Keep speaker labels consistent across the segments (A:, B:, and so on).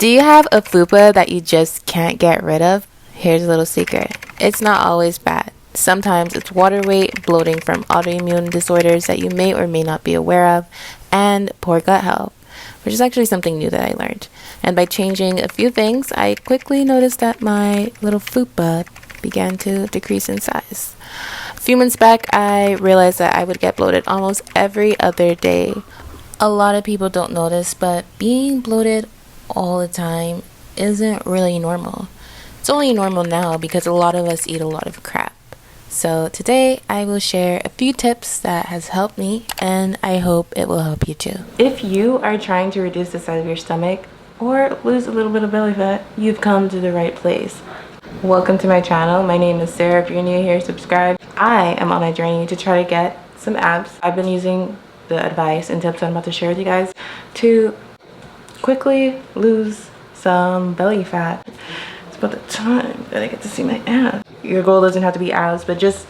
A: Do you have a fupa that you just can't get rid of? Here's a little secret. It's not always bad. Sometimes it's water weight, bloating from autoimmune disorders that you may or may not be aware of, and poor gut health, which is actually something new that I learned. And by changing a few things, I quickly noticed that my little fupa began to decrease in size. A few months back, I realized that I would get bloated almost every other day. A lot of people don't notice, but being bloated all the time isn't really normal. It's only normal now because a lot of us eat a lot of crap. So today I will share a few tips that has helped me, and I hope it will help you too. If you are trying to reduce the size of your stomach or lose a little bit of belly fat, you've come to the right place. Welcome to my channel. My name is Sarah. If you're new here, subscribe. I am on a journey to try to get some abs. I've been using the advice and tips I'm about to share with you guys to quickly lose some belly fat. It's about the time that I get to see my abs. Your goal doesn't have to be abs, but just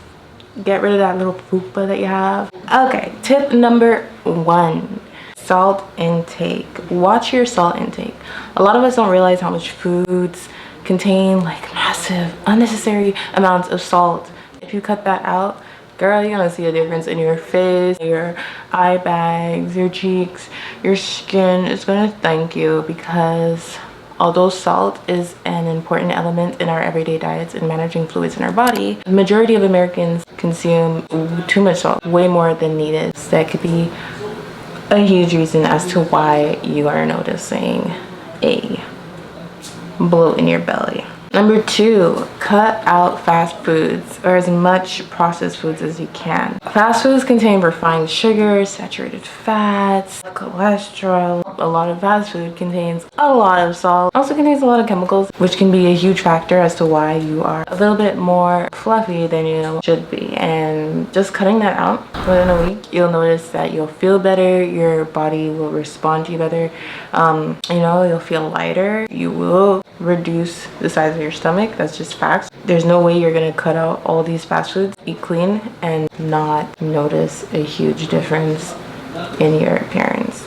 A: get rid of that little fupa that you have. Okay, tip number 1, salt intake. Watch your salt intake. A lot of us don't realize how much foods contain like massive unnecessary amounts of salt. If you cut that out, girl, you're gonna see a difference in your face, your eye bags, your cheeks, your skin. It's gonna thank you, because although salt is an important element in our everyday diets and managing fluids in our body, the majority of Americans consume too much salt, way more than needed. So that could be a huge reason as to why you are noticing a bloat in your belly. Number 2, cut out fast foods, or as much processed foods as you can. Fast foods contain refined sugars, saturated fats, cholesterol. A lot of fast food contains a lot of salt. Also contains a lot of chemicals, which can be a huge factor as to why you are a little bit more fluffy than you should be. And just cutting that out within a week, you'll notice that you'll feel better, your body will respond to you better, you'll feel lighter, you will reduce the size of your stomach. That's just facts. There's no way you're gonna cut out all these fast foods, eat clean, and not notice a huge difference in your appearance.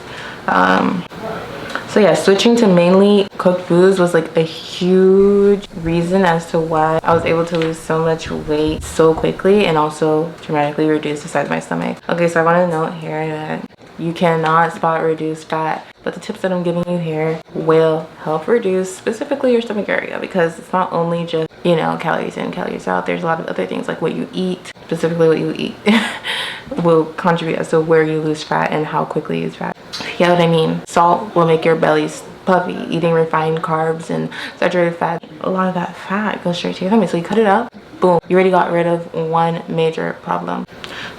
A: So yeah, switching to mainly cooked foods was like a huge reason as to why I was able to lose so much weight so quickly and also dramatically reduce the size of my stomach. Okay, so I want to note here that you cannot spot reduce fat, but the tips that I'm giving you here will help reduce specifically your stomach area, because it's not only just, calories in, calories out. There's a lot of other things like what you eat, specifically what you eat, will contribute as to where you lose fat and how quickly you lose fat. You know what I mean? Salt will make your belly puffy. Eating refined carbs and saturated fat, a lot of that fat goes straight to your tummy. So you cut it out, boom, you already got rid of one major problem.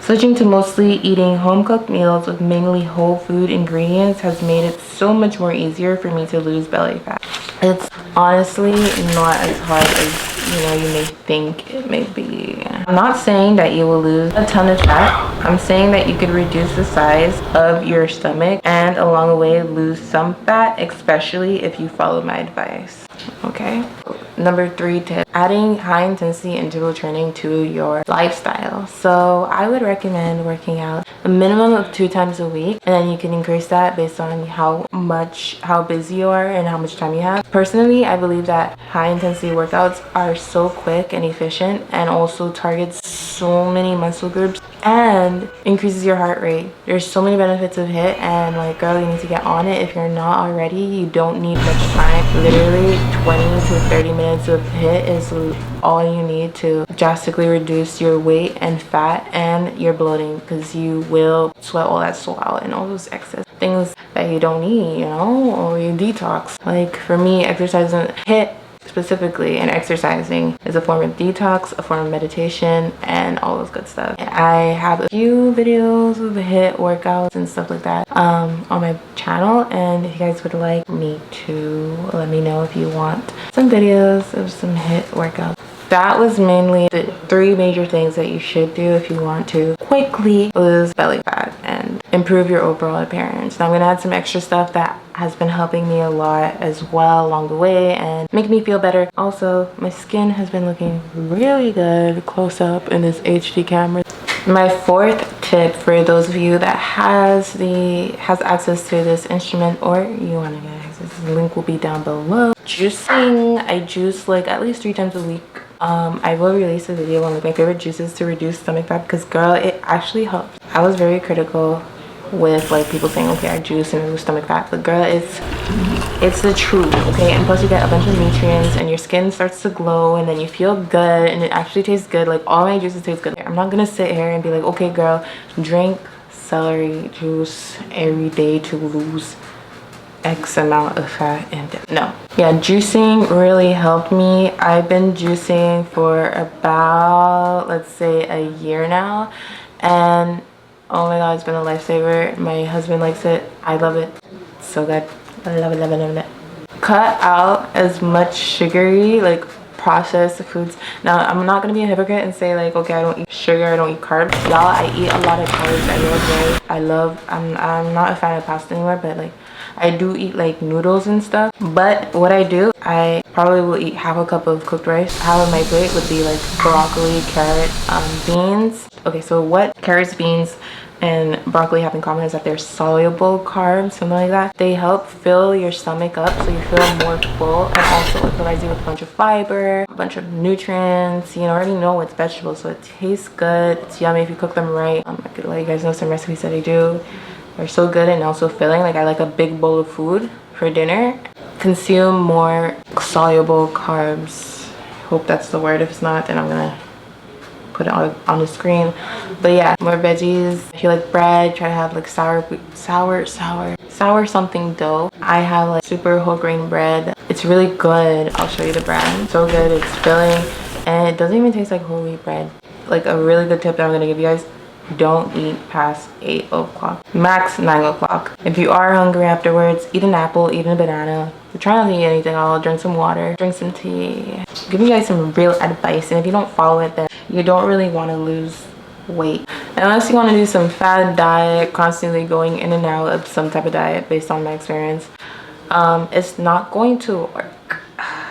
A: Switching to mostly eating home-cooked meals with mainly whole food ingredients has made it so much more easier for me to lose belly fat. It's honestly not as hard as you may think it may be. I'm not saying that you will lose a ton of fat. I'm saying that you could reduce the size of your stomach and along the way lose some fat, especially if you follow my advice. Okay. Number 3 tip, adding high intensity interval training to your lifestyle. So I would recommend working out a minimum of 2 times a week, and then you can increase that based on how busy you are and how much time you have. Personally, I believe that high intensity workouts are so quick and efficient, and also targets so many muscle groups and increases your heart rate. There's so many benefits of HIIT, and like, girl, you need to get on it. If you're not already, you don't need much time. Literally 20 to 30 minutes of HIIT is all you need to drastically reduce your weight and fat and your bloating, because you will sweat all that salt out and all those excess things that you don't need, or you detox. Like for me, exercising, HIIT specifically, and exercising is a form of detox, a form of meditation, and all those good stuff. I have a few videos of the HIIT workouts and stuff like that on my channel, and if you guys would like me to, let me know if you want some videos of some HIIT workouts. That was mainly the 3 major things that you should do if you want to quickly lose belly fat and improve your overall appearance. Now I'm gonna add some extra stuff that has been helping me a lot as well along the way and make me feel better. Also, my skin has been looking really good close up in this HD camera. My 4th tip for those of you that has access to this instrument, or you want to get access to The link will be down below. Juicing, I juice like at least 3 times a week. I will release a video on like my favorite juices to reduce stomach fat because girl, it actually helps. I was very critical with like people saying, okay, I juice and lose stomach fat, but girl, it's the truth, okay? And plus you get a bunch of nutrients and your skin starts to glow and then you feel good and it actually tastes good. Like all my juices taste good. I'm not gonna sit here and be like, okay girl, drink celery juice every day to lose X amount of fat. And no, yeah, juicing really helped me. I've been juicing for about, let's say, a year now, and oh my god, it's been a lifesaver. My husband likes it. I love it. It's so good. I love it, love it, love it. Cut out as much sugary, like processed foods. Now, I'm not gonna be a hypocrite and say like, okay, I don't eat sugar, I don't eat carbs. Y'all, I eat a lot of carbs. I'm not a fan of pasta anymore, but like I do eat like noodles and stuff. But what I do, I probably will eat half a cup of cooked rice. Half of my plate would be like broccoli, carrot, beans. Okay, so what carrots, beans, and broccoli have in common is that they're soluble carbs, something like that. They help fill your stomach up so you feel more full, and also it provides you with a bunch of fiber, a bunch of nutrients. You know, I already know it's vegetables, so it tastes good. It's yummy if you cook them right. I could let you guys know some recipes that I do. They're so good and also filling. Like I like a big bowl of food for dinner. Consume more soluble carbs. Hope that's the word. If it's not, then I'm gonna put it on the screen. But yeah, more veggies. If you like bread, try to have like sour something dough. I have like super whole grain bread. It's really good. I'll show you the brand. So good. It's filling and it doesn't even taste like whole wheat bread. Like a really good tip that I'm gonna give you guys: don't eat past 8 o'clock, max 9 o'clock. If you are hungry afterwards, eat an apple, eat a banana. If you're trying not to eat anything, I'll drink some water, drink some tea. Give you guys some real advice, and if you don't follow it, then you don't really want to lose weight. Unless you want to do some fad diet, constantly going in and out of some type of diet based on my experience, it's not going to work.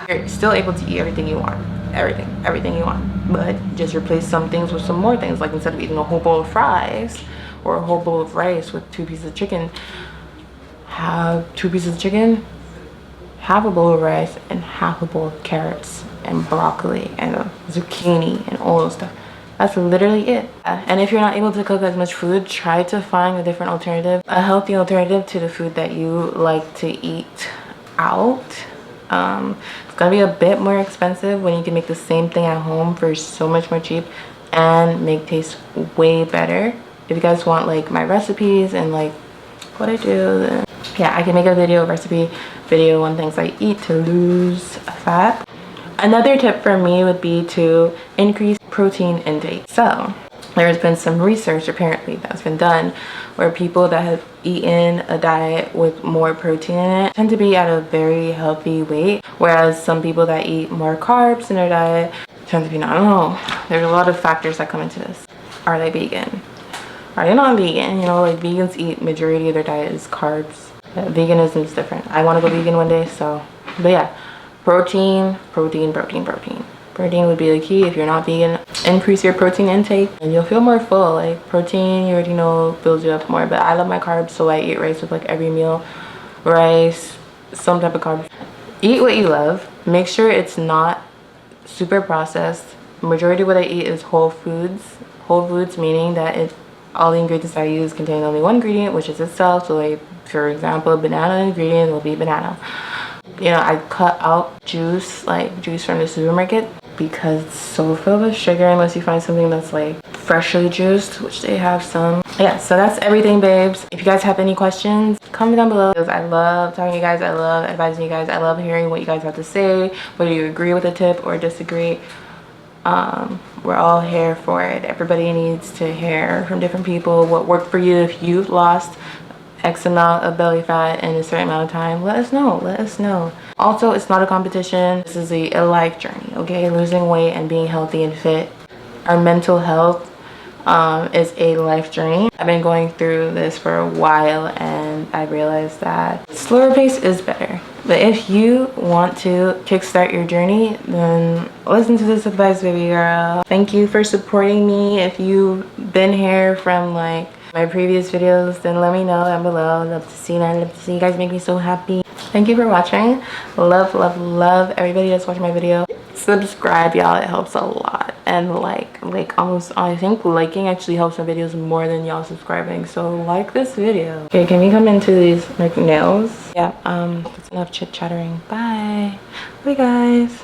A: You're still able to eat everything you want. Everything you want, but just replace some things with some more things. Like instead of eating a whole bowl of fries or a whole bowl of rice with 2 pieces of chicken, have 2 pieces of chicken, half a bowl of rice, and half a bowl of carrots and broccoli and zucchini and all those stuff. That's literally it. And if you're not able to cook as much food, try to find a different alternative, a healthy alternative to the food that you like to eat out. It's gonna be a bit more expensive when you can make the same thing at home for so much more cheap and make taste way better. If you guys want like my recipes and like what I do, then yeah, I can make a recipe video on things I eat to lose fat. Another tip for me would be to increase protein intake. So there's been some research apparently that's been done where people that have eaten a diet with more protein in it tend to be at a very healthy weight, whereas some people that eat more carbs in their diet tend to be not. I don't know. There's a lot of factors that come into this. Are they vegan? Are they not vegan? You know, like vegans eat majority of their diet is carbs. Veganism is different. I want to go vegan one day, so. But yeah, protein. Protein would be the key. If you're not vegan, increase your protein intake and you'll feel more full. Like protein, you already know, fills you up more. But I love my carbs, so I eat rice with like every meal. Rice, some type of carbs. Eat what you love. Make sure it's not super processed. Majority of what I eat is whole foods. Whole foods meaning that all the ingredients I use contain only one ingredient, which is itself. So like, for example, banana ingredient will be banana. You know, I cut out juice, like juice from the supermarket, because it's so filled with sugar unless you find something that's like freshly juiced, which they have some. Yeah, so that's everything, babes. If you guys have any questions, comment down below. I love talking to you guys. I love advising you guys. I love hearing what you guys have to say, whether you agree with a tip or disagree. We're all here for it. Everybody needs to hear from different people what worked for you. If you've lost X amount of belly fat in a certain amount of time, let us know. Also, it's not a competition. This is a life journey, okay? Losing weight and being healthy and fit. Our mental health is a life journey. I've been going through this for a while and I realized that slower pace is better. But if you want to kickstart your journey, then listen to this advice, baby girl. Thank you for supporting me. If you've been here from like my previous videos, then let me know down below. I'd love to see that. I'd love to see you guys make me so happy. Thank you for watching. Love, love, love everybody that's watching my video. Subscribe, y'all. It helps a lot. And like almost, I think liking actually helps my videos more than y'all subscribing. So like this video. Okay, can we come into these like nails? Yeah, that's enough chit chattering. Bye. Bye guys.